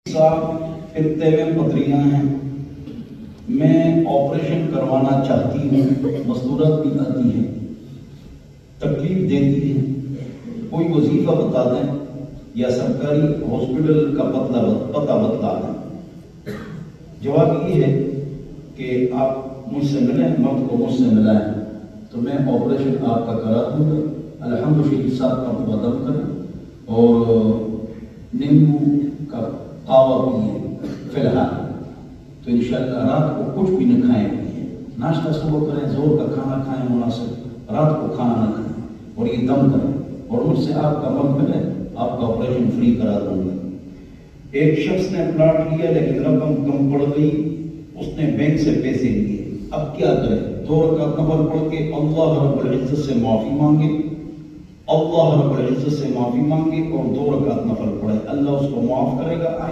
صاحب خطے میں پتھریاں ہیں، میں آپریشن کروانا چاہتی ہوں، مستورات بھی آتی ہے، تکلیف دیتی ہے، کوئی وظیفہ بتا دیں یا سرکاری ہاسپٹل کا پتہ بتلا دیں۔ جواب یہ ہے کہ آپ مجھ سے ملیں، مرد کو مجھ سے ملائیں تو میں آپریشن آپ کا کرا دوں گا۔ الحمدللہ صاحب کا مقدم کریں اور نیمبو کا قہوہ پیئیں فی الحال، تو انشاءاللہ رات کو کچھ بھی نہ کھائیں پیئیں، ناشتہ صبح کریں، زور کا کھانا کھائیں مناسب، رات کو کھانا نہ کھائیں اور یہ دم کریں اور مجھ سے آپ کا مرد ملے، آپ کا آپریشن فری کرا دوں گا۔ ایک شخص نے پلاٹ لیا لیکن رقم کم پڑ گئی، اس نے بینک سے پیسے لیے، اب کیا کرے؟ 2 رکعت نفل پڑھ کے اللہ رب العزت سے معافی مانگے، اللہ رب العزت سے معافی مانگے اور 2 رکعت نفل پڑھے، اللہ اس کو معاف کرے گا۔